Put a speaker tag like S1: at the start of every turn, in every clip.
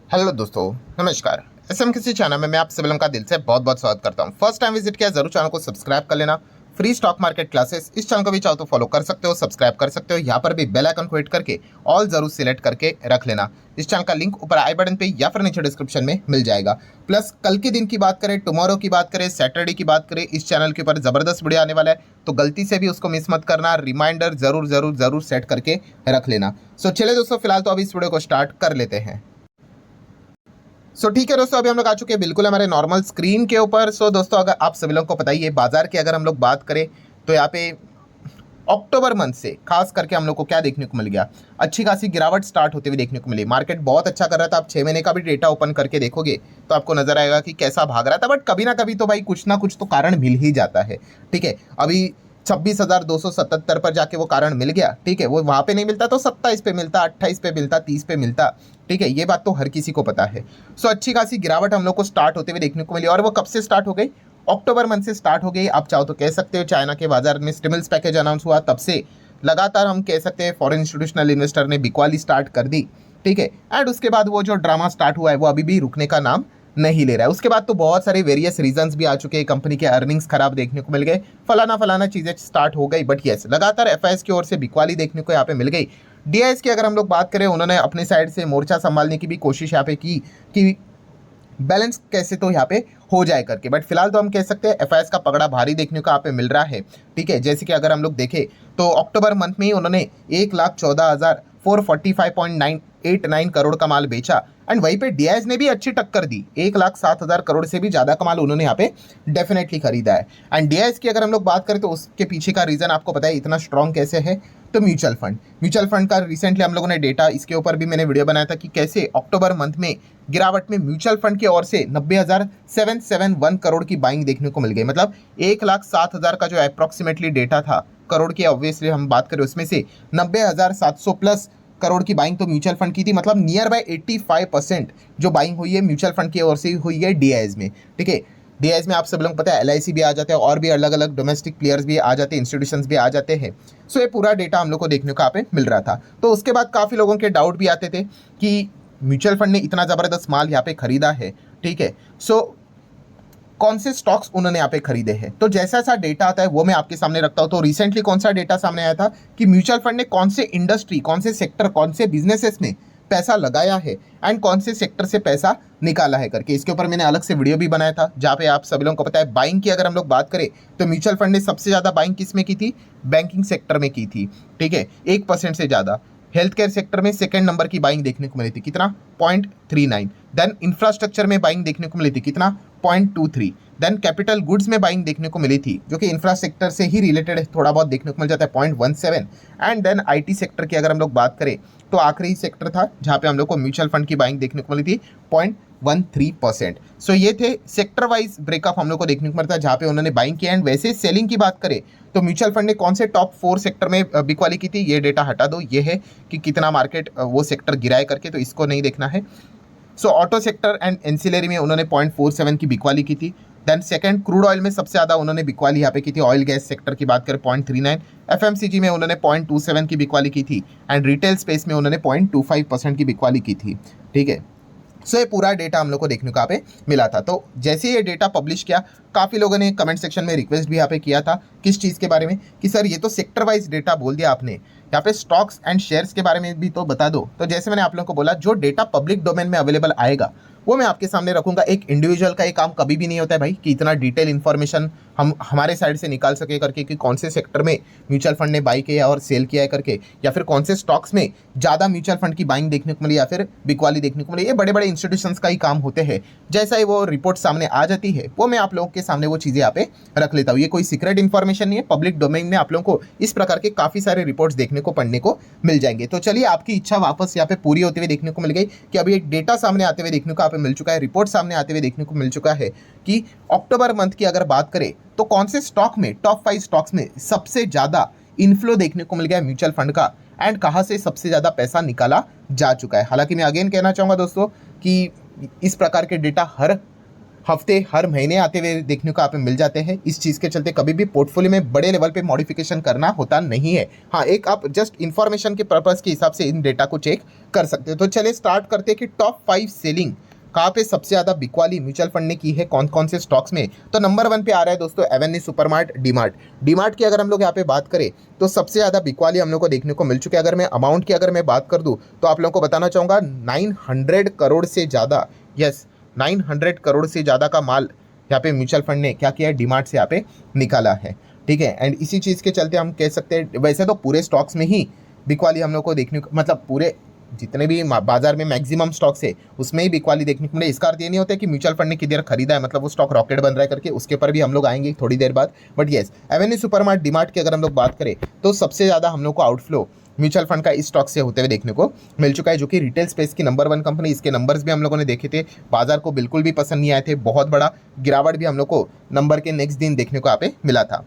S1: Hello दोस्तों, नमस्कार। SM किसी चैनल में मैं आप सभी लोगों का दिल से बहुत बहुत स्वागत करता हूं। फर्स्ट टाइम विजिट किया जरूर चैनल को सब्सक्राइब कर लेना। फ्री स्टॉक मार्केट क्लासेस इस चैनल को भी चाहो तो फॉलो कर सकते हो, सब्सक्राइब कर सकते हो। यहाँ पर भी बेल आइकन को हिट करके ऑल जरूर सिलेक्ट करके रख लेना। इस चैनल का लिंक ऊपर आई बटन पे या फिर नीचे डिस्क्रिप्शन में मिल जाएगा। प्लस कल के दिन की बात करें, टुमारो की बात करें, सैटरडे की बात करें, इस चैनल के ऊपर जबरदस्त वीडियो आने वाला है, तो गलती से भी उसको मिस मत करना। रिमाइंडर जरूर जरूर जरूर सेट करके रख लेना। सो चलिए दोस्तों, फिलहाल तो अभी इस वीडियो को स्टार्ट कर लेते हैं। ठीक है दोस्तों, अभी हम लोग आ चुके हैं बिल्कुल हमारे नॉर्मल स्क्रीन के ऊपर। दोस्तों, अगर आप सभी लोगों को पता ही है, बाजार की अगर हम लोग बात करें तो यहाँ पे अक्टूबर मंथ से खास करके हम लोग को क्या देखने को मिल गया, अच्छी खासी गिरावट स्टार्ट होते हुए देखने को मिली। मार्केट बहुत अच्छा कर रहा था। आप 6 महीने का भी डेटा ओपन करके देखोगे तो आपको नजर आएगा कि कैसा भाग रहा था। बट कभी ना कभी तो भाई कुछ ना कुछ तो कारण मिल ही जाता है। ठीक है, अभी 26,277 पर जाके वो कारण मिल गया। ठीक है, वो वहां पे नहीं मिलता तो 27 पे मिलता, 28 पे मिलता, 30 पे मिलता। ठीक है, ये बात तो हर किसी को पता है। अच्छी खासी गिरावट हम लोग को स्टार्ट होते हुए देखने को मिली। और वो कब से स्टार्ट हो गई? अक्टूबर मंथ से स्टार्ट हो गई। आप चाहो तो कह सकते हो चाइना के बाजार में स्टिमुलस पैकेज अनाउंस हुआ, तब से लगातार हम कह सकते हैं फॉरेन इंस्टीट्यूशनल इन्वेस्टर ने बिकवाली स्टार्ट कर दी। ठीक है, एंड उसके बाद वो जो ड्रामा स्टार्ट हुआ है वो अभी भी रुकने का नाम नहीं ले रहा है। उसके बाद तो बहुत सारे वेरियस रीजंस भी आ चुके हैं। कंपनी के अर्निंग्स खराब देखने को मिल गए, फलाना फलाना चीजें स्टार्ट हो गई। बट यस, लगातार एफआईएस की ओर से बिकवाली देखने को यहाँ पे मिल गई। डीआईएस की अगर हम लोग बात करें, उन्होंने अपनी साइड से मोर्चा संभालने की भी कोशिश यहाँ पे की कि बैलेंस कैसे तो यहाँ पे हो जाए करके। बट फिलहाल तो हम कह सकते हैं एफआईएस का पगड़ा भारी देखने को यहाँ पे मिल रहा है। ठीक है, जैसे कि अगर हम लोग देखें तो अक्टूबर मंथ में ही उन्होंने 1,14,445.989 करोड़ का माल बेचा। एंड वहीं पे डीआईएस ने भी अच्छी टक्कर दी, 1,07,000 करोड़ से भी ज्यादा का माल उन्होंने यहाँ पे डेफिनेटली खरीदा है। एंड डीआईएस की अगर हम लोग बात करें तो उसके पीछे का रीजन आपको पता है इतना स्ट्रॉन्ग कैसे है, तो म्यूचुअल फंड का रिसेंटली हम लोगों ने डेटा, इसके ऊपर भी मैंने वीडियो बनाया था कि कैसे अक्टूबर मंथ में गिरावट में म्यूचुअल फंड की ओर से 90,771 करोड़ की बाइंग देखने को मिल गई। मतलब 1,07,000 का जो अप्रोक्सीमेटली डेटा था करोड़ की, ऑब्वियसली हम बात करें उसमें से 90,700 प्लस करोड़ की बाइंग तो म्यूचुअल फंड की थी। मतलब नियर बाय 85% जो बाइंग हुई है म्यूचुअल फंड की ओर से हुई है डीआईएस में। ठीक है, डीआईएस में आप सब लोग पता है एलआईसी भी आ जाते हैं और भी अलग अलग डोमेस्टिक प्लेयर्स भी आ जाते हैं, इंस्टीट्यूशंस भी आ जाते हैं। ये पूरा डेटा हम लोग को देखने को यहाँ पे मिल रहा था। तो उसके बाद काफ़ी लोगों के डाउट भी आते थे कि म्यूचुअल फंड ने इतना ज़बरदस्त माल यहाँ पे खरीदा है। ठीक है, कौन से स्टॉक्स उन्होंने यहाँ पे खरीदे हैं। तो जैसा सा डेटा आता है वो मैं आपके सामने रखता हूँ। तो रिसेंटली कौन सा डेटा सामने आया था कि म्यूचुअल फंड ने कौन से इंडस्ट्री, कौन से सेक्टर, कौन से बिजनेसेस में पैसा लगाया है एंड कौन से सेक्टर से पैसा निकाला है करके, इसके ऊपर मैंने अलग से वीडियो भी बनाया था जहाँ पे आप सभी लोगों को पता है बाइंग की अगर हम लोग बात करें तो म्यूचुअल फंड ने सबसे ज़्यादा बाइंग किस में की थी? बैंकिंग सेक्टर में की थी। ठीक है, 1% से ज़्यादा। हेल्थ केयर सेक्टर में सेकंड नंबर की बाइंग देखने को मिली थी, कितना? 0.39। देन इंफ्रास्ट्रक्चर में बाइंग देखने को मिली थी, कितना? 0.23। देन कैपिटल गुड्स में बाइंग देखने को मिली थी, जो कि इंफ्रास्ट्रक्चर से ही रिलेटेड थोड़ा बहुत देखने को मिल जाता है, 0.17। एंड देन आईटी सेक्टर की अगर हम लोग बात करें तो आखिरी सेक्टर था जहाँ पे हम लोग को म्यूचुअल फंड की बाइंग देखने को मिली थी, 0.13%। ये थे सेक्टर वाइज ब्रेकअप हम लोग को देखने को मिलता है जहाँ पे उन्होंने बाइंग किया। एंड वैसे सेलिंग की बात करें तो म्यूचुअल फंड ने कौन से टॉप 4 सेक्टर में बिकवाली की थी, ये डेटा हटा दो। ये है कि कितना मार्केट वो सेक्टर गिराए करके, तो इसको नहीं देखना है। ऑटो सेक्टर एंड एंसिलरी में उन्होंने 0.47 की बिकवाली की थी। देन सेकंड, क्रूड ऑयल में सबसे ज़्यादा उन्होंने बिकवाली यहाँ पे की थी। ऑयल गैस सेक्टर की बात करें 0.39, एफएमसीजी में उन्होंने 0.27 की बिकवाली की थी एंड रिटेल स्पेस में उन्होंने 0.25% की बिकवाली की थी। ठीक है, ये पूरा डेटा हम लोग को देखने को यहाँ पे मिला था। तो जैसे ये डेटा पब्लिश किया, काफ़ी लोगों ने कमेंट सेक्शन में रिक्वेस्ट भी यहाँ पे किया था किस चीज़ के बारे में कि सर ये तो सेक्टर वाइज डेटा बोल दिया आपने, यहाँ पे स्टॉक्स एंड शेयर्स के बारे में भी तो बता दो। तो जैसे मैंने आप लोगों को बोला, जो डेटा पब्लिक डोमेन में अवेलेबल आएगा वो मैं आपके सामने रखूंगा। एक इंडिविजुअल का ये काम कभी भी नहीं होता है भाई कि इतना डिटेल इन्फॉर्मेशन हम हमारे साइड से निकाल सके करके कि कौन से सेक्टर में म्यूचुअल फंड ने बाई किया और सेल किया है करके, या फिर कौन से स्टॉक्स में ज़्यादा म्यूचुअल फंड की बाइंग देखने को मिली या फिर बिकवाली देखने को मिली। ये बड़े बड़े इंस्टीट्यूशंस का ही काम होते हैं। जैसा ही वो रिपोर्ट सामने आ जाती है वो मैं आप लोगों के सामने वो चीज़ें यहाँ पे रख लेता हूँ। ये कोई सीक्रेट इन्फॉर्मेशन नहीं है, पब्लिक डोमेन में आप लोगों को इस प्रकार के काफ़ी सारे रिपोर्ट्स देखने को, पढ़ने को मिल जाएंगे। तो चलिए, आपकी इच्छा वापस यहाँ पे पूरी होते हुए देखने को मिल गई कि अभी एक डेटा सामने आते हुए देखने को यहाँ पे मिल चुका है, रिपोर्ट सामने आते हुए देखने को मिल चुका है कि अक्टूबर मंथ की अगर बात करें तो कौन से स्टॉक में, टॉप 5 स्टॉक्स में सबसे ज्यादा इनफ्लो देखने को मिल गया म्यूचुअल फंड का एंड कहां से सबसे ज्यादा पैसा निकाला जा चुका है। हालांकि मैं अगेन कहना चाहूंगा दोस्तों कि इस प्रकार के डेटा हफ्ते हर महीने आते हुए देखने को आप मिल जाते हैं। इस चीज़ के चलते कभी भी पोर्टफोलियो में बड़े लेवल पे मॉडिफिकेशन करना होता नहीं है। हाँ, एक आप जस्ट इन्फॉर्मेशन के पर्पज़ के हिसाब से इन डेटा को चेक कर सकते हो। तो चलिए स्टार्ट करते हैं कि टॉप 5 सेलिंग कहाँ पे सबसे ज़्यादा बिकवाली म्यूचुअल फंड ने की है, कौन कौन से स्टॉक्स में। तो नंबर 1 पे आ रहा है दोस्तों एवेन्यू सुपरमार्ट डीमार्ट। डीमार्ट की अगर हम लोग यहाँ पे बात करें तो सबसे ज़्यादा बिकवाली हम लोग को देखने को मिल चुकी है। अगर मैं अमाउंट की अगर मैं बात कर दूँ तो आप लोगों को बताना चाहूँगा 900 करोड़ से ज़्यादा, यस 900 करोड़ से ज़्यादा का माल यहाँ पे म्यूचुअल फंड ने क्या किया है, डीमार्ट से यहाँ पे निकाला है। ठीक है, एंड इसी चीज़ के चलते हम कह सकते हैं वैसे तो पूरे स्टॉक्स में ही बिकवाली हम लोग को देखने को, मतलब पूरे जितने भी बाजार में मैक्सिमम स्टॉक्स है उसमें ही बिकवाली देखने को मिले। इसका अर्थ ये नहीं होता कि म्यूचुअल फंड ने किधर खरीदा है मतलब वो स्टॉक रॉकेट बन रहा है करके, उसके ऊपर भी हम लोग आएंगे थोड़ी देर बाद। But yes, Avenue supermart DMart की अगर हम लोग बात करें तो सबसे ज़्यादा हम लोग को आउटफ्लो म्यूचुअल फंड का इस स्टॉक से होते हुए देखने को मिल चुका है, जो कि रिटेल स्पेस की नंबर 1 कंपनी। इसके नंबर्स भी हम लोगों ने देखे थे, बाजार को बिल्कुल भी पसंद नहीं आए थे, बहुत बड़ा गिरावट भी हम लोग को नंबर के नेक्स्ट दिन देखने को यहाँ पे मिला था।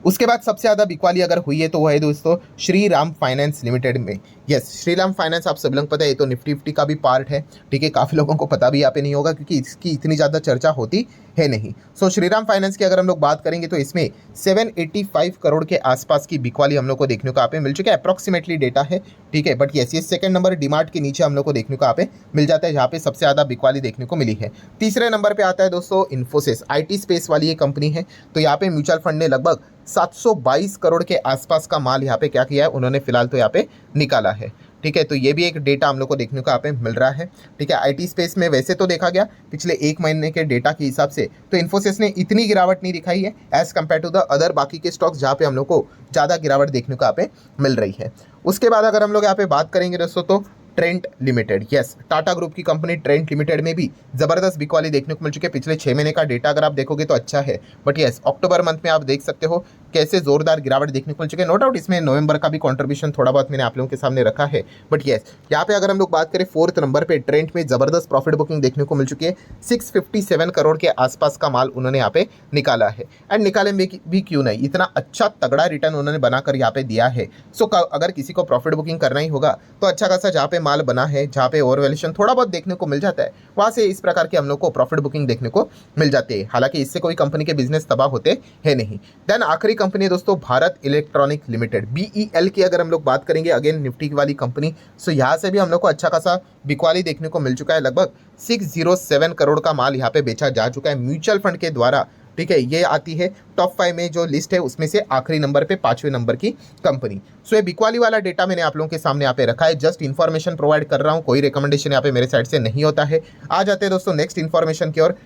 S1: उसके बाद सबसे ज़्यादा बिकवाली अगर हुई है तो वो है दोस्तों श्री राम फाइनेंस लिमिटेड में। यस, श्री राम फाइनेंस आप सब लोगों को पता है ये तो निफ्टी फिफ्टी का भी पार्ट है। ठीक है, काफ़ी लोगों को पता भी यहाँ पे नहीं होगा क्योंकि इसकी इतनी ज़्यादा चर्चा होती है नहीं। सो श्रीराम फाइनेंस की अगर हम लोग बात करेंगे तो इसमें 785 करोड़ के आसपास की बिकवाली हम लोग को देखने को यहाँ पे मिल चुका है, अप्रॉक्सीमेटली डेटा है। ठीक है, बट यस ये सेकंड नंबर डीमार्ट के नीचे हम लोग को देखने को यहाँ पे मिल जाता है, जहाँ पे सबसे ज़्यादा बिकवाली देखने को मिली है। तीसरे नंबर पे आता है दोस्तों इन्फोसिस, IT स्पेस वाली ये कंपनी है। तो यहाँ पे म्यूचुअल फंड ने लगभग 722 करोड़ के आसपास का माल यहाँ पे क्या किया है, उन्होंने फिलहाल तो यहाँ पे निकाला है। ठीक है, तो ये भी एक डेटा हम लोग को देखने को यहाँ पे मिल रहा है। ठीक है, IT स्पेस में वैसे तो देखा गया पिछले 1 महीने के डेटा के हिसाब से तो इन्फोसिस ने इतनी गिरावट नहीं दिखाई है as compare to the other बाकी के स्टॉक्स, जहाँ पे हम लोग को ज़्यादा गिरावट देखने को यहाँ पे मिल रही है। उसके बाद अगर हम लोग यहाँ पे बात करेंगे दोस्तों तो Trent limited, yes Tata group की कंपनी ट्रेंट लिमिटेड में भी जबरदस्त बिकवाली देखने को मिल चुकी है। पिछले 6 महीने का डेटा अगर आप देखोगे तो अच्छा है, बट यस अक्टूबर मंथ में आप देख सकते हो कैसे जोरदार गिरावट देखने को मिल चुकी है। नो डाउट इसमें नवंबर का भी कंट्रीब्यूशन थोड़ा बहुत मैंने आप लोगों के सामने रखा है, बट यस यहाँ पे अगर हम लोग बात करें 4th नंबर पे ट्रेंट में जबरदस्त प्रॉफिट बुकिंग देखने को मिल चुकी है। 657 करोड़ के आसपास का माल उन्होंने यहाँ पे निकाला है, एंड निकाले में भी क्यों नहीं, इतना अच्छा तगड़ा रिटर्न उन्होंने बनाकर यहाँ पे दिया है। सो अगर किसी को प्रॉफिट बुकिंग करना ही होगा तो अच्छा खासा जहाँ पे माल बना है, जहाँ पे ओवर वैल्यूएशन थोड़ा बहुत देखने को मिल जाता है, वहाँ से इस प्रकार के हम लोग को प्रॉफिट बुकिंग देखने को मिल जाती है। हालांकि इससे कोई कंपनी के बिजनेस तबाह होते हैं नहीं। देन आखिरी कंपनी है दोस्तों भारत इलेक्ट्रॉनिक लिमिटेड, BEL की अगर हम लोग बात करेंगे, अगेन निफ्टी वाली कंपनी। सो यहाँ से भी हम लोग को अच्छा खासा बिकवाली देखने को मिल चुका है, लगभग 607 करोड़ का माल यहाँ पे बेचा जा चुका है म्यूचुअल फंड के द्वारा। ठीक है, ये आती है टॉप 5 में जो लिस्ट है उसमें से आखिरी नंबर पे 5वें नंबर की कंपनी। सो ये बिकवाली वाला डेटा मैंने आप लोगों के सामने यहाँ पे रखा है, जस्ट इन्फॉर्मेशन प्रोवाइड कर रहा हूँ, कोई रिकमेंडेशन यहाँ पे मेरे साइड से नहीं होता है। आ जाते हैं दोस्तों नेक्स्ट इन्फॉर्मेशन की ओर,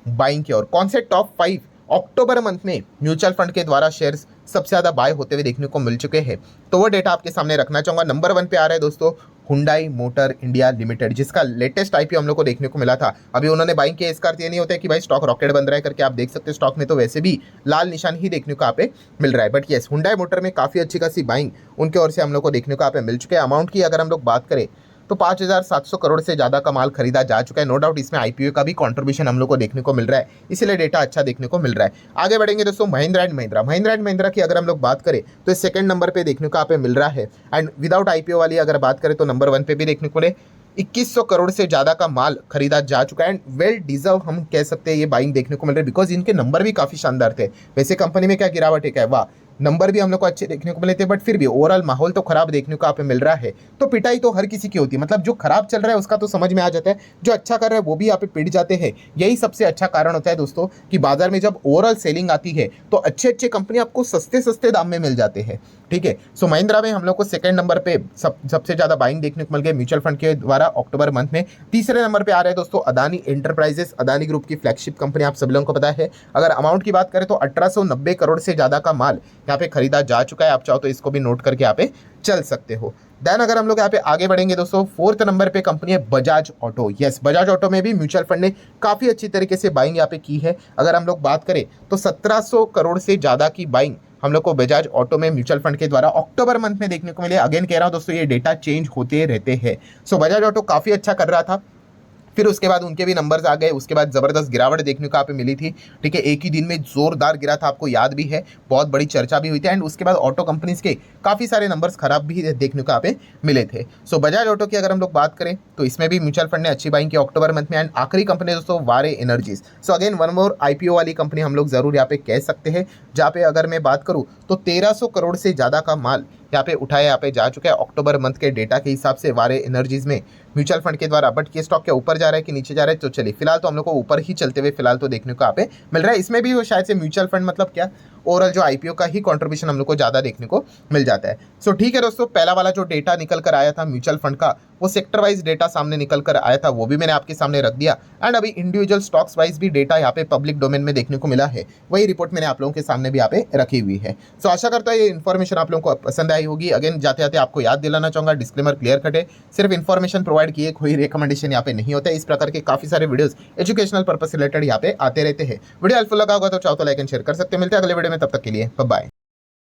S1: बाइंग की ओर। कौन से टॉप 5 अक्टूबर मंथ में म्यूचुअल फंड के द्वारा शेयर्स सबसे ज़्यादा बाय होते हुए देखने को मिल चुके हैं, तो वो डेटा आपके सामने रखना चाहूँगा। नंबर 1 पे आ रहा है दोस्तों हुंडई मोटर इंडिया लिमिटेड, जिसका लेटेस्ट IPO हम लोग को देखने को मिला था। अभी उन्होंने बाइंग किया, इसका अर्थ ये नहीं होता है कि भाई स्टॉक रॉकेट बन रहा है करके। आप देख सकते हैं स्टॉक में तो वैसे भी लाल निशान ही देखने को यहाँ पे मिल रहा है, बट येस हुंडई मोटर में काफ़ी अच्छी खासी बाइंग उनके ओर से हम लोग को देखने को यहाँ पे मिल चुके हैं। अमाउंट की अगर हम लोग बात करें तो 5,700 करोड़ से ज़्यादा का माल खरीदा जा चुका है। नो डाउट इसमें IPO का भी कंट्रीब्यूशन हम लोग को देखने को मिल रहा है, इसीलिए डेटा अच्छा देखने को मिल रहा है। आगे बढ़ेंगे दोस्तों महिंद्रा एंड महिंद्रा की अगर हम लोग बात करें तो सेकंड नंबर पे देखने को यहाँ पे मिल रहा है, एंड विदाउट IPO वाली अगर बात करें तो नंबर 1 पे भी देखने को मिले 2100 करोड़ से ज़्यादा का माल खरीदा जा चुका है, एंड वेल डिजर्व हम कह सकते हैं ये बाइंग देखने को मिल रहा है, बिकॉज इनके नंबर भी काफ़ी शानदार थे। वैसे कंपनी में क्या गिरावट है, क्या वाह नंबर भी हम लोग को अच्छे देखने को मिले थे, बट फिर भी ओवरऑल माहौल तो खराब देखने को यहाँ पे मिल रहा है। तो पिटाई तो हर किसी की होती है, मतलब जो खराब चल रहा है उसका तो समझ में आ जाता है, जो अच्छा कर रहा है वो भी यहाँ पे पिट जाते हैं। यही सबसे अच्छा कारण होता है दोस्तों कि बाजार में जब ओवरऑल सेलिंग आती है तो अच्छे अच्छे कंपनी आपको सस्ते सस्ते दाम में मिल जाते हैं। ठीक है, सो महिंद्रा में हम लोग को सेकंड नंबर पे सबसे ज़्यादा बाइंग देखने को मिल गई म्यूचुअल फंड के द्वारा अक्टूबर मंथ में। तीसरे नंबर पे आ रहे हैं दोस्तों अदानी एंटरप्राइजेस, अदानी ग्रुप की फ्लैगशिप कंपनी, आप सभी लोगों को पता है। अगर अमाउंट की बात करें तो 1890 करोड़ से ज़्यादा का माल यहाँ पे खरीदा जा चुका है। आप चाहो तो इसको भी नोट करके यहाँ पे चल सकते हो। देन अगर हम लोग यहाँ पे आगे बढ़ेंगे दोस्तों 4th नंबर पे कंपनी है Bajaj auto. Yes, Bajaj auto में भी म्यूचुअल फंड ने काफ़ी अच्छी तरीके से बाइंग यहाँ पे की है। अगर हम लोग बात करें तो 1700 करोड़ से ज़्यादा की बाइंग हम लोग को बजाज ऑटो में म्यूचुअल फंड के द्वारा अक्टूबर मंथ में देखने को मिले। अगेन कह रहा हूँ दोस्तों ये डेटा चेंज होते रहते हैं। सो बजाज ऑटो काफ़ी अच्छा कर रहा था, फिर उसके बाद उनके भी नंबर्स आ गए, उसके बाद ज़बरदस्त गिरावट देखने को यहाँ पे मिली थी। ठीक है, एक ही दिन में जोरदार गिरा था, आपको याद भी है, बहुत बड़ी चर्चा भी हुई थी। एंड उसके बाद ऑटो कंपनीज के काफ़ी सारे नंबर्स खराब भी देखने को यहाँ पे मिले थे। सो बजाज ऑटो की अगर हम लोग बात करें तो इसमें भी म्यूचुअल फंड ने अच्छी बाइंग की अक्टूबर मंथ में। एंड आखिरी कंपनी दोस्तों वारे energies. So again one more IPO वाली कंपनी हम लोग जरूर यहाँ पे कह सकते हैं, जहाँ पे अगर मैं बात करूँ तो 1300 करोड़ से ज़्यादा का माल यहाँ पे उठाया, यहाँ पे जा चुका है अक्टूबर मंथ के डेटा के हिसाब से वारे एनर्जीज में म्यूचुअल फंड के द्वारा। बट ये स्टॉक क्या ऊपर जा रहा है कि नीचे जा रहा है, तो चलिए फिलहाल तो हम लोग को ऊपर ही चलते हुए फिलहाल तो देखने को यहाँ पे मिल रहा है। इसमें भी वो शायद से म्यूचुअल फंड मतलब क्या ओवरऑल जो IPO का ही कंट्रीब्यूशन हम लोग को ज़्यादा देखने को मिल जाता है। सो ठीक है दोस्तों, पहला वाला जो डेटा निकल कर आया था म्यूचुअल फंड का, वो सेक्टर वाइज डेटा सामने निकल कर आया था, वो भी मैंने आपके सामने रख दिया। एंड अभी इंडिविजुअल स्टॉक्स वाइज भी डेटा यहाँ पे पब्लिक डोमेन में देखने को मिला है, वही रिपोर्ट मैंने आप लोगों के सामने भी यहाँ पे रखी हुई है। सो आशा करता है ये इन्फॉर्मेशन आप लोगों को पसंद आई होगी। अगेन जाते जाते आपको याद दिलाना चाहूंगा, डिस्क्लेमर क्लियर कट है, सिर्फ इन्फॉर्मेशन प्रोवाइड किए, कोई रिकमेंडेशन यहाँ पे नहीं होता है। इस प्रकार के काफी सारे वीडियोस एजुकेशनल पर्पस रिलेटेड यहाँ पे आते रहते हैं। वीडियो हेल्पफुल लगा होगा तो चाहो तो लाइक एंड शेयर कर सकते हैं। मिलते हैं अगले वीडियो में, तब तक के लिए बाय बाय।